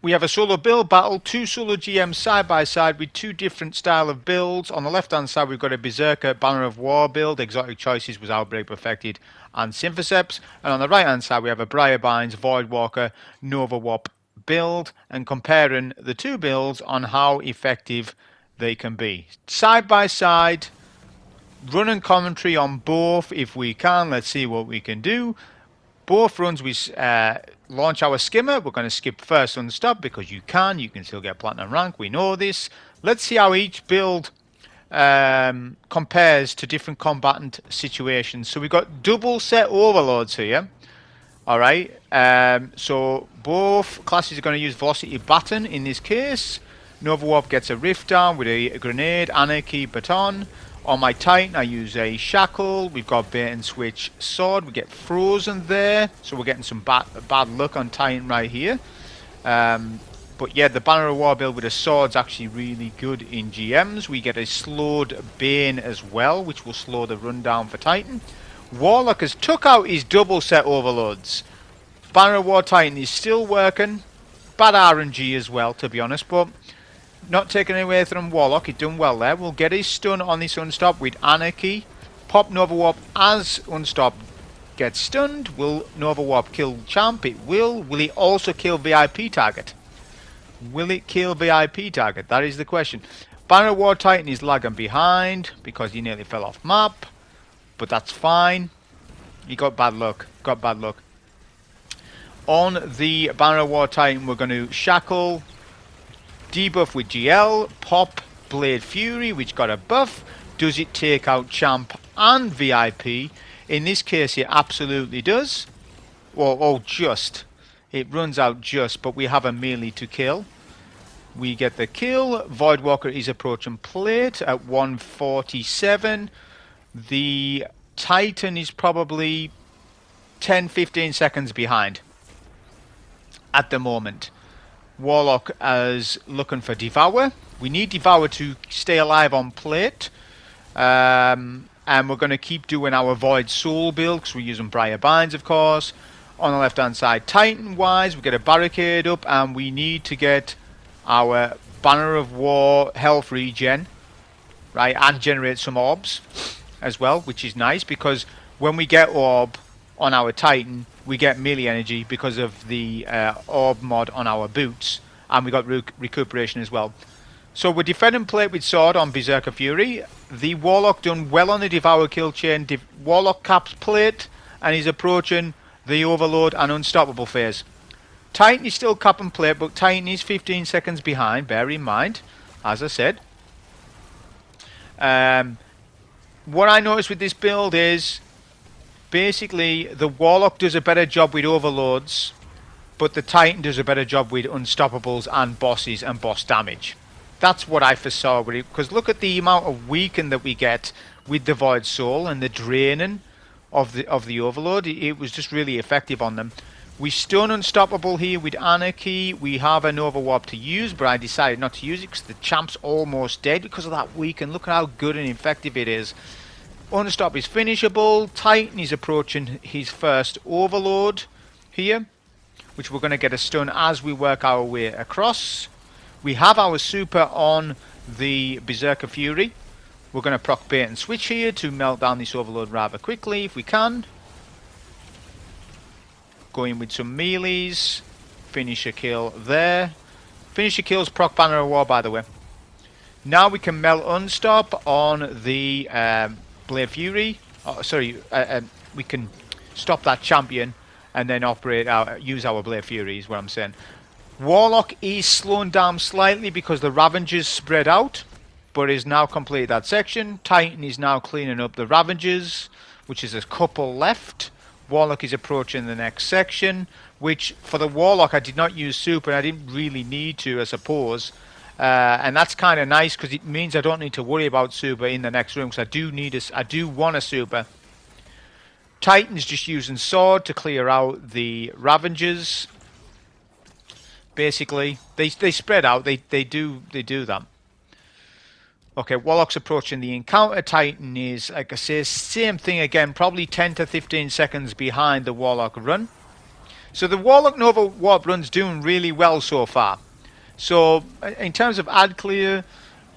We have a solo build battle, two solo GMs side by side with two different style of builds. On the left hand side we've got a Berserker Banner of War build, exotic choices was Outbreak Perfected and Synthoceps. And on the right hand side we have a Briarbinds Voidwalker Nova Warp build, and comparing the two builds on how effective they can be. Side by side, running commentary on both if we can. Let's see what we can do. Both runs we launch our skimmer. We're going to skip first unstop because you can still get platinum rank, we know this. Let's see how each build compares to different combatant situations. So we've got double set overloads here. Alright, so both classes are going to use Velocity Baton in this case. Nova Warp gets a Rift down with a grenade, Anarchy, Baton. On my Titan I use a Shackle. We've got Bait and Switch Sword. We get frozen there, so we're getting some bad luck on Titan right here. But yeah, the Banner of War build with a sword's actually really good in GMs. We get a slowed Bane as well, which will slow the run down for Titan. Warlock has took out his double set overloads. Banner of War Titan is still working. Bad RNG as well, to be honest, but not taking away from Warlock. He's done well there. We'll get his stun on this unstop with Anarchy. Pop Nova Warp as unstop gets stunned. Will Nova Warp kill Champ? It will. Will he also kill VIP target? Will it kill VIP target? That is the question. Banner of War Titan is lagging behind because he nearly fell off map. But that's fine. He got bad luck. Got bad luck. On the Banner of War Titan, we're going to Shackle, debuff with GL, pop Bladefury, which got a buff. Does it take out Champ and VIP? In this case, it absolutely does. Or just. It runs out just, but we have a melee to kill. We get the kill. Voidwalker is approaching plate at 147. The Titan is probably 10-15 seconds behind at the moment. Warlock is looking for Devour. We need Devour to stay alive on plate. And we're going to keep doing our Void Soul build because we're using Briarbinds, of course. On the left hand side, Titan wise, we get a barricade up and we need to get our Banner of War health regen, right, and generate some orbs as well, which is nice because when we get orb on our Titan, we get melee energy because of the orb mod on our boots, and we got recuperation as well. So we're defending plate with sword on Berserker Fury. The Warlock done well on the Devour kill chain. Warlock caps plate and he's approaching the Overload and Unstoppable phase. Titan is still capping plate, but Titan is 15 seconds behind, bear in mind, as I said. What I noticed with this build is basically the Warlock does a better job with overloads, but the Titan does a better job with unstoppables and bosses and boss damage. That's what I foresaw with it, because look at the amount of weaken that we get with the Void Soul and the draining of the overload. It was just really effective on them. We stun unstoppable here with Anarchy. We have a Nova Warp to use, but I decided not to use it because the Champ's almost dead because of that weaken. Look at how good and effective it is. Unstop is finishable. Titan is approaching his first overload here, which we're going to get a stun as we work our way across. We have our super on the Berserker Fury. We're going to proc bait and switch here to melt down this overload rather quickly if we can. Go in with some melees. Finish a kill there. Finish a kills proc Banner of War, by the way. Now we can melt unstop on the Bladefury. We can stop that champion and then use our Bladefury is what I'm saying. Warlock is slowing down slightly because the Ravengers spread out, but is now completed that section. Titan is now cleaning up the Ravengers, which is a couple left. Warlock is approaching the next section, which for the Warlock I did not use super and I didn't really need to, I suppose. And that's kind of nice because it means I don't need to worry about super in the next room because I do want a super. Titan's just using sword to clear out the Ravengers. Basically, they spread out. They do that. Okay, Warlock's approaching the encounter. Titan is, like I say, same thing again, probably 10 to 15 seconds behind the Warlock run. So the Warlock Nova Warp run's doing really well so far. So in terms of ad clear,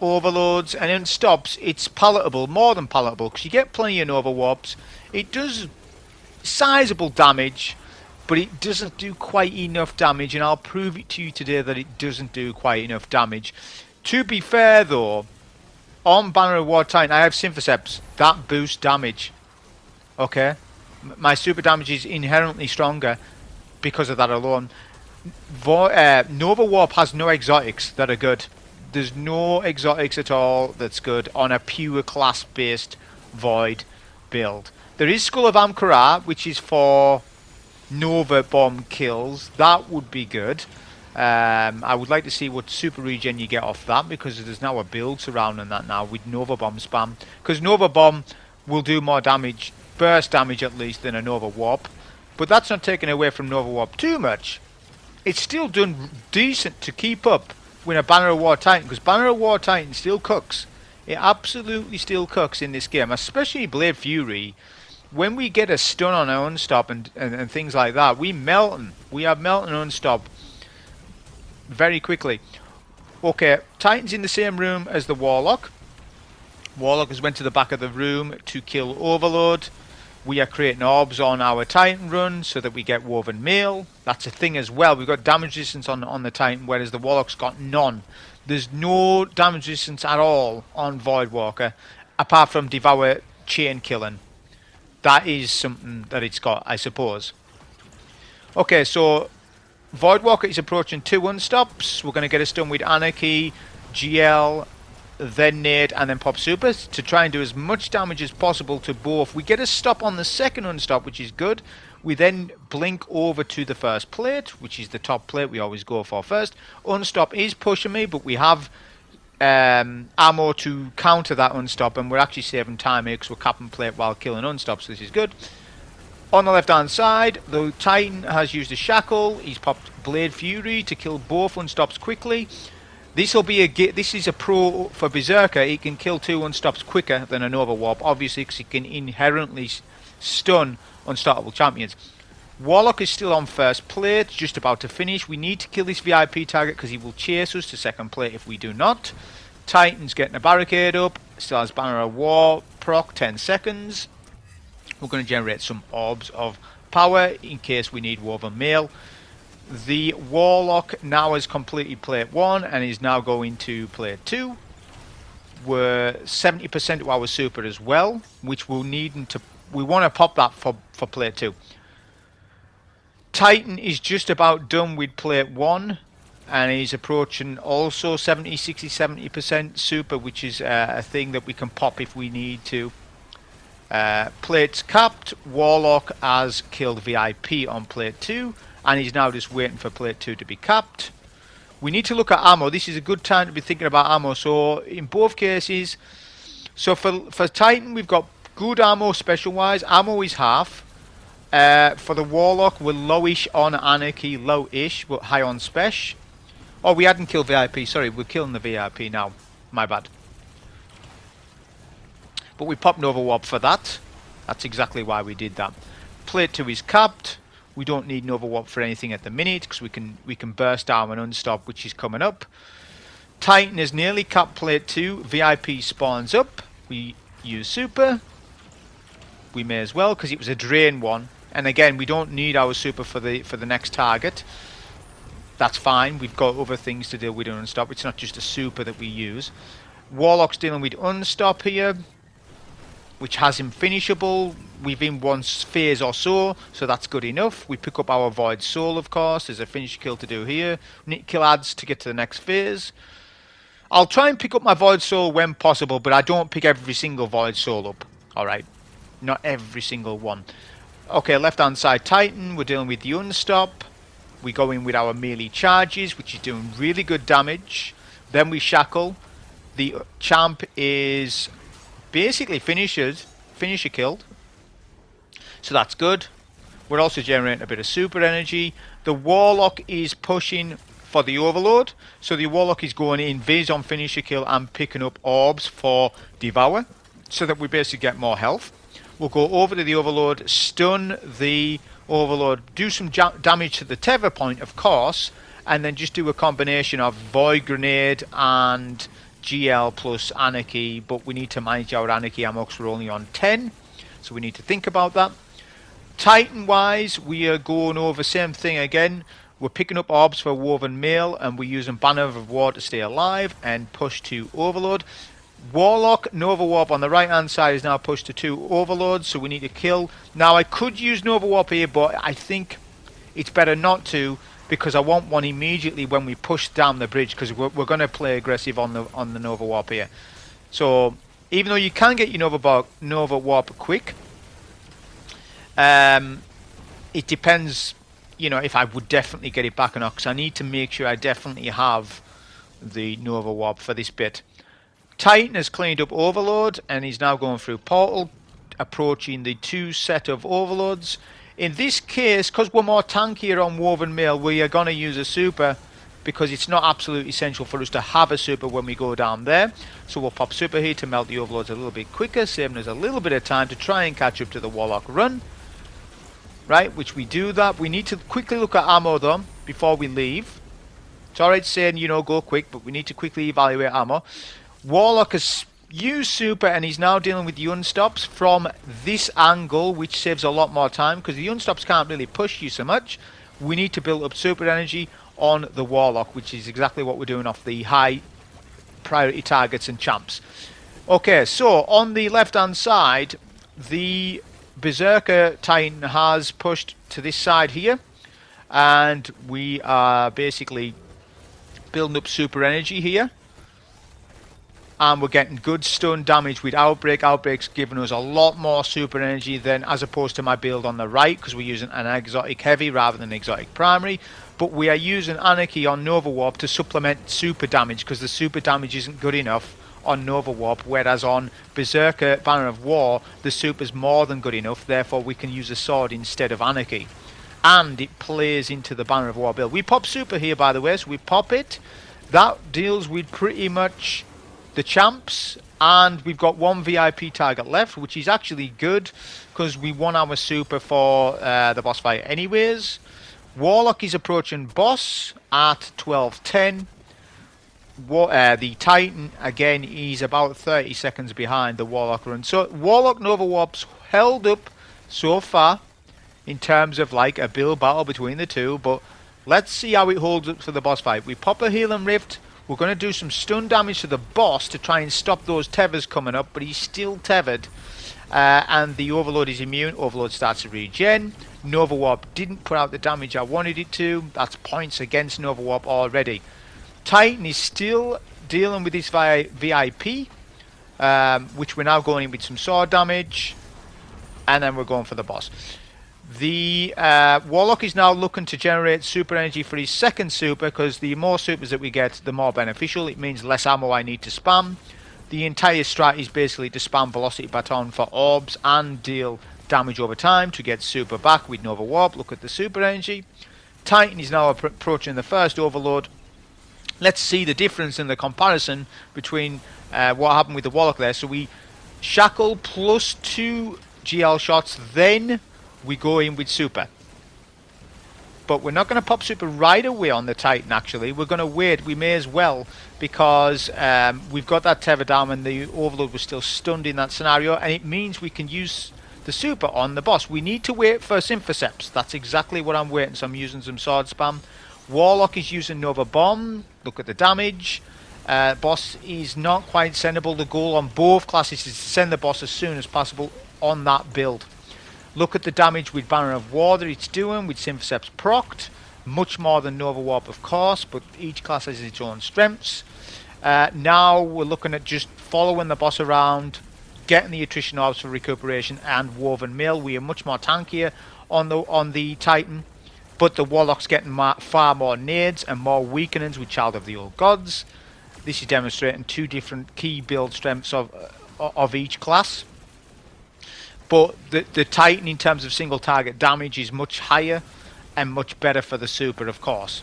overloads and unstops, it's palatable, more than palatable, because you get plenty of Nova Warps. It does sizable damage, but it doesn't do quite enough damage, and I'll prove it to you today that it doesn't do quite enough damage. To be fair though, on Banner of War Titan I have Synthoceps. That boosts damage. Okay? My super damage is inherently stronger because of that alone. Nova Warp has no exotics that are good. There's no exotics at all that's good on a pure class based Void build. There is Skull of Amkara, which is for Nova Bomb kills. That would be good. I would like to see what super regen you get off that, because there's now a build surrounding that now with Nova Bomb spam. Because Nova Bomb will do more damage, burst damage at least, than a Nova Warp. But that's not taking away from Nova Warp too much. It's still done decent to keep up with a Banner of War Titan, because Banner of War Titan still cooks. It absolutely still cooks in this game, especially Bladefury. When we get a stun on our unstop and things like that, we melt them. We have melt and unstop very quickly. Okay, Titan's in the same room as the Warlock. Warlock has went to the back of the room to kill Overload. We are creating orbs on our Titan run so that we get Woven Mail. That's a thing as well. We've got damage resistance on the Titan, whereas the Warlock's got none. There's no damage resistance at all on Voidwalker, apart from Devour chain killing. That is something that it's got, I suppose. Okay, so Voidwalker is approaching 2 unstops. We're going to get a stun with Anarchy, GL, then Nade, and then Pop Super to try and do as much damage as possible to both. We get a stop on the second unstop, which is good. We then blink over to the first plate, which is the top plate we always go for first. Unstop is pushing me, but we have ammo to counter that unstop, and we're actually saving time here because we're capping plate while killing unstops, so this is good. On the left hand side, the Titan has used a shackle. He's popped Bladefury to kill both unstops quickly. This is a pro for Berserker. He can kill 2 unstops quicker than a Nova Warp, obviously, because he can inherently stun unstoppable champions. Warlock is still on first plate, just about to finish. We need to kill this VIP target because he will chase us to second plate if we do not. Titan's getting a barricade up, still has Banner of War, proc 10 seconds. We're going to generate some orbs of power in case we need Woven Mail. The Warlock now has completed plate 1 and is now going to plate 2. We're 70% to our super as well, which we'll need we want to pop that for plate 2. Titan is just about done with plate 1 and he's approaching also 70, 60, 70% super, which is a thing that we can pop if we need to. Plate's capped. Warlock has killed VIP on plate 2 and he's now just waiting for plate 2 to be capped. We need to look at ammo. This is a good time to be thinking about ammo. So in both cases, so for Titan we've got good ammo special wise. Ammo is half. For the Warlock we're lowish on Anarchy, low-ish, but high on Spesh. Oh, we hadn't killed VIP, sorry, we're killing the VIP now. My bad. But we popped Nova Warp for that. That's exactly why we did that. Plate 2 is capped. We don't need Nova Warp for anything at the minute because we can burst down and unstop, which is coming up. Titan is nearly capped plate 2. VIP spawns up. We use super. We may as well because it was a drain one. And again, we don't need our super for the next target. That's fine. We've got other things to deal with in unstop. It's not just a super that we use. Warlock's dealing with unstop here, which has him finishable within one phase or so that's good enough. We pick up our Void Soul, of course. There's a finish kill to do here. We need to kill ads to get to the next phase. I'll try and pick up my Void Soul when possible, but I don't pick every single Void Soul up. Alright, not every single one. Okay, left hand side Titan, we're dealing with the unstop. We go in with our melee charges, which is doing really good damage. Then we shackle. The champ is basically finisher killed, so that's good. We're also generating a bit of super energy. The Warlock is pushing for the overload, so the Warlock is going in Viz on finisher kill and picking up orbs for Devour, so that we basically get more health. We'll go over to the overload, stun the Overload, do some damage to the tether point, of course, and then just do a combination of Void Grenade and GL plus Anarchy, but we need to manage our Anarchy ammo because we're only on 10, so we need to think about that. Titan wise, we are going over same thing again. We're picking up orbs for Woven Mail, and we're using Banner of War to stay alive and push to Overload. Warlock, Nova Warp on the right hand side is now pushed to 2 overloads, so we need to kill. Now I could use Nova Warp here, but I think it's better not to, because I want one immediately when we push down the bridge, because we're going to play aggressive on the Nova Warp here. So even though you can get your Nova Warp quick, it depends, you know, if I would definitely get it back or not, because I need to make sure I definitely have the Nova Warp for this bit. Titan has cleaned up Overload and he's now going through Portal, approaching the 2 set of Overloads. In this case, because we're more tankier on Woven Mail, we are going to use a super, because it's not absolutely essential for us to have a super when we go down there. So we'll pop super here to melt the Overloads a little bit quicker, saving us a little bit of time to try and catch up to the Warlock run. Right, which we do that. We need to quickly look at ammo though before we leave. It's alright saying, you know, go quick, but we need to quickly evaluate ammo. Warlock has used super and he's now dealing with the unstops from this angle, which saves a lot more time, because the unstops can't really push you so much. We need to build up super energy on the Warlock, which is exactly what we're doing off the high priority targets and champs. Okay, so on the left hand side, the Berserker Titan has pushed to this side here, and we are basically building up super energy here. And we're getting good stun damage with Outbreak. Outbreak's giving us a lot more super energy than as opposed to my build on the right, because we're using an exotic heavy rather than exotic primary. But we are using Anarchy on Nova Warp to supplement super damage, because the super damage isn't good enough on Nova Warp, whereas on Berserker Banner of War the super's more than good enough, therefore we can use a sword instead of Anarchy. And it plays into the Banner of War build. We pop super here, by the way, so we pop it. That deals with pretty much the champs, and we've got 1 VIP target left, which is actually good because we won our super for the boss fight anyways. Warlock is approaching boss at 12:10. The Titan again is about 30 seconds behind the Warlock run. So Warlock Nova Warp's held up so far in terms of like a build battle between the two, but let's see how it holds up for the boss fight. We pop a heal and rift. We're going to do some stun damage to the boss to try and stop those tethers coming up, but he's still tethered. And the Overload is immune. Overload starts to regen. Nova Warp didn't put out the damage I wanted it to. That's points against Nova Warp already. Titan is still dealing with this via VIP, which we're now going in with some sword damage. And then we're going for the boss. The Warlock is now looking to generate super energy for his second super, because the more supers that we get, the more beneficial. It means less ammo I need to spam. The entire strat is basically to spam Velocity Baton for orbs and deal damage over time to get super back with Nova Warp. Look at the super energy. Titan is now approaching the first Overload. Let's see the difference in the comparison between what happened with the Warlock there. So we shackle plus 2 GL shots, then we go in with super. But we're not going to pop super right away on the Titan actually. We're going to wait. We may as well, because we've got that tether down and the Overload was still stunned in that scenario, and it means we can use the super on the boss. We need to wait for Symphoceps. That's exactly what I'm waiting, so I'm using some sword spam. Warlock is using Nova Bomb. Look at the damage. Boss is not quite sendable. The goal on both classes is to send the boss as soon as possible on that build. Look at the damage with Banner of War that it's doing with Symphoceps procced. Much more than Nova Warp, of course, but each class has its own strengths. Now we're looking at just following the boss around, getting the attrition orbs for recuperation and Woven Mail. We are much more tankier on the Titan, but the Warlock's getting far more nades and more weakenings with Child of the Old Gods. This is demonstrating 2 different key build strengths of each class. But the Titan in terms of single target damage is much higher and much better for the super, of course.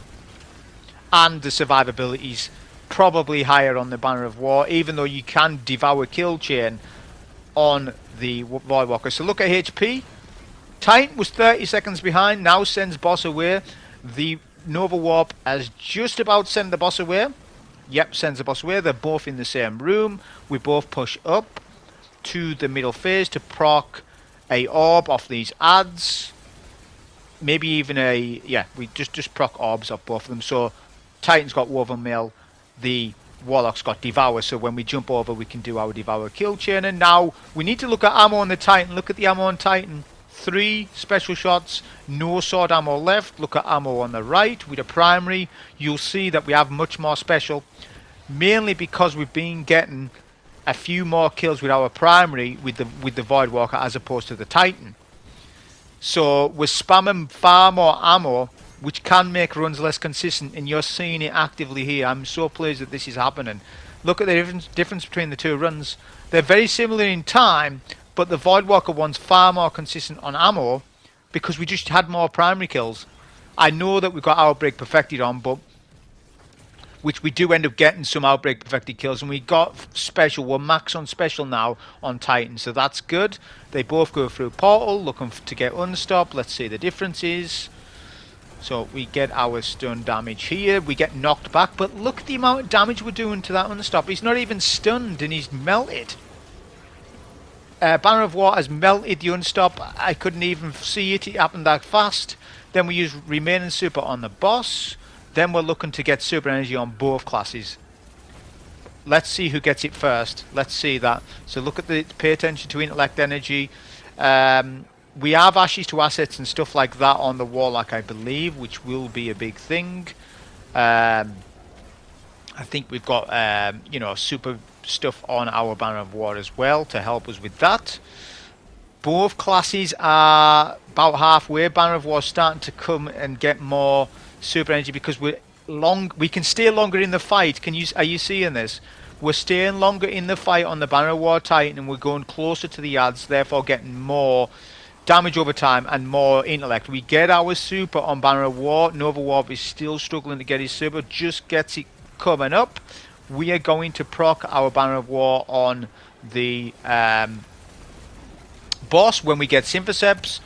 And the survivability is probably higher on the Banner of War, even though you can devour kill chain on the Voidwalker. So look at HP. Titan was 30 seconds behind, now sends boss away. The Nova Warp has just about sent the boss away. Yep, sends the boss away. They're both in the same room. We both push up to the middle phase to proc a orb off these ads. Maybe even a... yeah, we just proc orbs off both of them. So Titan's got Woven Mail. The Warlock's got Devour. So when we jump over, we can do our Devour kill chain. And now we need to look at ammo on the Titan. Look at the ammo on Titan. 3 special shots, no sword ammo left. Look at ammo on the right with a primary. You'll see that we have much more special, mainly because we've been getting a few more kills with our primary with the Voidwalker as opposed to the Titan. So we're spamming far more ammo, which can make runs less consistent, and you're seeing it actively here. I'm so pleased that this is happening. Look at the difference between the two runs. They're very similar in time, but the Voidwalker one's far more consistent on ammo because we just had more primary kills. I know that we've got Outbreak perfected on, but which we do end up getting some Outbreak perfected kills, and we got special. We're max on special now on Titan, so that's good. They both go through portal, looking to get unstopped. Let's see the differences. So we get our stun damage here. We get knocked back, but look at the amount of damage we're doing to that unstop. He's not even stunned, and he's melted. Banner of War has melted the unstop. I couldn't even see it. It happened that fast. Then we use remaining super on the boss. Then we're looking to get super energy on both classes. Let's see who gets it first. Let's see that. So look at the... pay attention to intellect energy. We have ashes to assets and stuff like that on the Warlock, I believe, which will be a big thing. I think we've got, you know, super stuff on our Banner of War as well to help us with that. Both classes are about halfway. Banner of War starting to come and get more super energy because we can stay longer in the fight. Are you seeing this? We're staying longer in the fight on the Banner of War Titan, and we're going closer to the ads, therefore getting more damage over time and more intellect. We get our super on Banner of War. Nova Warp is still struggling to get his super, just gets it coming up. We are going to proc our Banner of War on the boss when we get Synthoceps.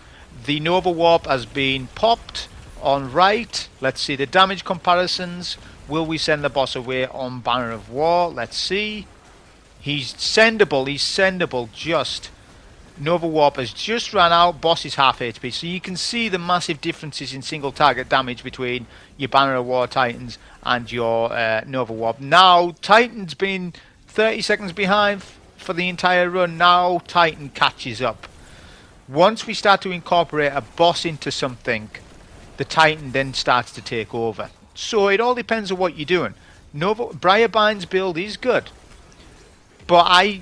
The Nova Warp has been popped on right. Let's see the damage comparisons. Will we send the boss away on Banner of War? Let's see. He's sendable. He's sendable. Just Nova Warp has just ran out. Boss is half HP. So you can see the massive differences in single target damage between your Banner of War Titans and your Nova Warp. Now Titan's been 30 seconds behind for the entire run. Now Titan catches up. Once we start to incorporate a boss into something, the Titan then starts to take over. So it all depends on what you're doing. Briarbinds build is good, but I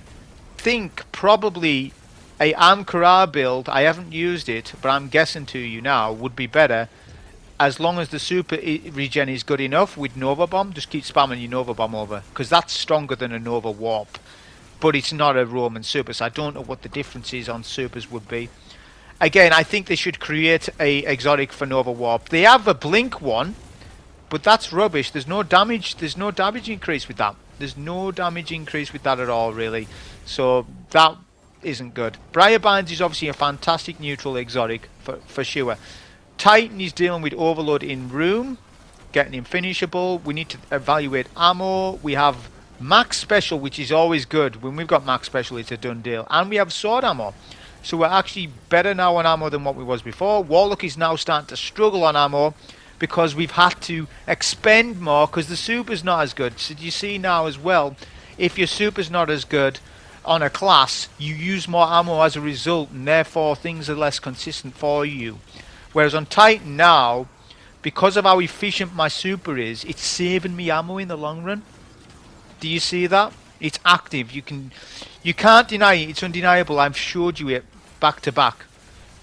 think probably a Conqueror build, I haven't used it, but I'm guessing to you now, would be better as long as the super regen is good enough with Nova Bomb. Just keep spamming your Nova Bomb over, because that's stronger than a Nova Warp, but it's not a Roman super, so I don't know what the differences on supers would be. Again, I think they should create a exotic for Nova Warp. They have a Blink one, but that's rubbish. There's no damage increase with that. There's no damage increase with that at all, really. So that isn't good. Briarbinds is obviously a fantastic neutral exotic for sure. Titan is dealing with overload in room, getting him finishable. We need to evaluate ammo. We have max special, which is always good. When we've got max special, it's a done deal. And we have sword ammo. So we're actually better now on ammo than what we was before. Warlock is now starting to struggle on ammo because we've had to expend more because the super's not as good. So you see now as well, if your super's not as good on a class, you use more ammo as a result, and therefore things are less consistent for you. Whereas on Titan now, because of how efficient my super is, it's saving me ammo in the long run. Do you see that? It's active. You can't deny it. It's undeniable. I've showed you it back to back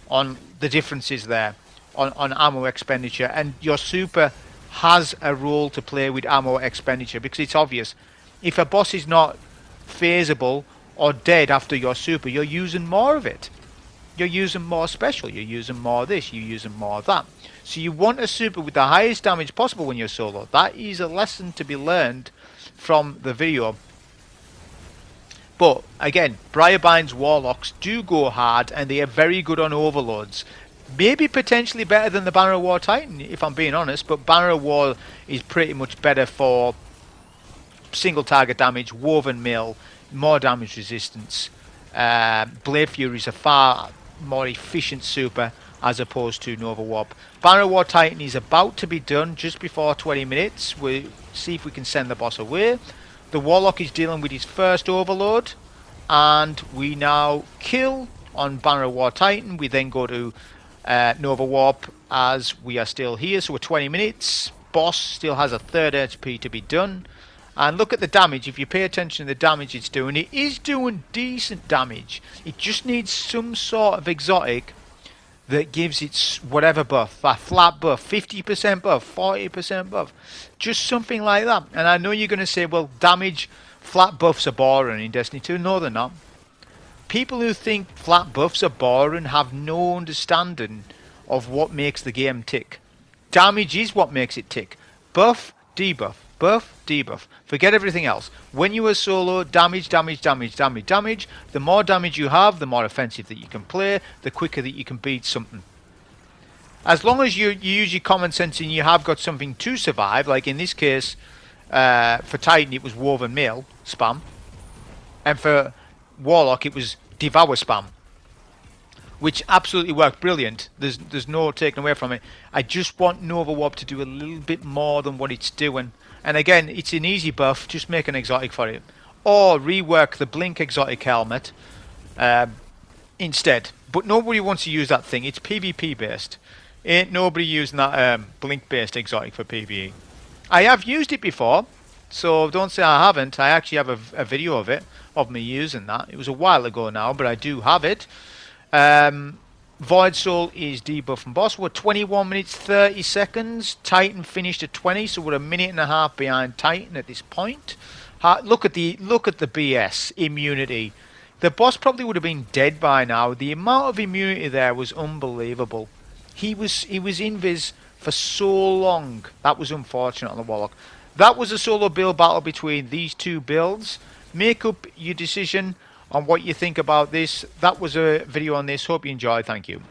on the differences there on ammo expenditure, and your super has a role to play with ammo expenditure because it's obvious. If a boss is not phaseable or dead after your super, you're using more of it. You're using more special, you're using more of this, you're using more of that. So you want a super with the highest damage possible when you're solo. That is a lesson to be learned from the video. But again, Briarbinds Warlocks do go hard, and they are very good on overloads. Maybe potentially better than the Banner of War Titan, if I'm being honest, but Banner of War is pretty much better for single target damage, woven mill, more damage resistance. Bladefury is a far more efficient super as opposed to Nova Warp. Banner of War Titan is about to be done just before 20 minutes. We'll see if we can send the boss away. The Warlock is dealing with his first overload, and we now kill on Banner of War Titan. We then go to Nova Warp as we are still here, so we're 20 minutes. Boss still has a third HP to be done. And look at the damage. If you pay attention to the damage it's doing, it is doing decent damage. It just needs some sort of exotic that gives it whatever buff, a flat buff, 50% buff, 40% buff, just something like that. And I know you're going to say, well, damage, flat buffs are boring in Destiny 2. No, they're not. People who think flat buffs are boring have no understanding of what makes the game tick. Damage is what makes it tick. Buff, debuff, buff, debuff. Forget everything else. When you are solo, damage, damage, damage, damage, damage. The more damage you have, the more offensive that you can play, the quicker that you can beat something. As long as you use your common sense and you have got something to survive, like in this case, for Titan it was Woven Mail spam, and for Warlock it was Devour spam, which absolutely worked brilliant. There's no taking away from it. I just want Nova Warp to do a little bit more than what it's doing. And again, it's an easy buff, just make an exotic for it. Or rework the Blink exotic helmet instead. But nobody wants to use that thing, it's PvP based. Ain't nobody using that Blink based exotic for PvE. I have used it before, so don't say I haven't. I actually have a video of it, of me using that. It was a while ago now, but I do have it. Void Soul is debuff and boss. We're 21 minutes 30 seconds. Titan finished at 20, so we're a minute and a half behind Titan at this point. Look at the BS immunity. The boss probably would have been dead by now. The amount of immunity there was unbelievable. He was invis for so long. That was unfortunate on the Warlock. That was a solo build battle between these two builds. Make up your decision on what you think about this. That was a video on this. Hope you enjoyed. Thank you.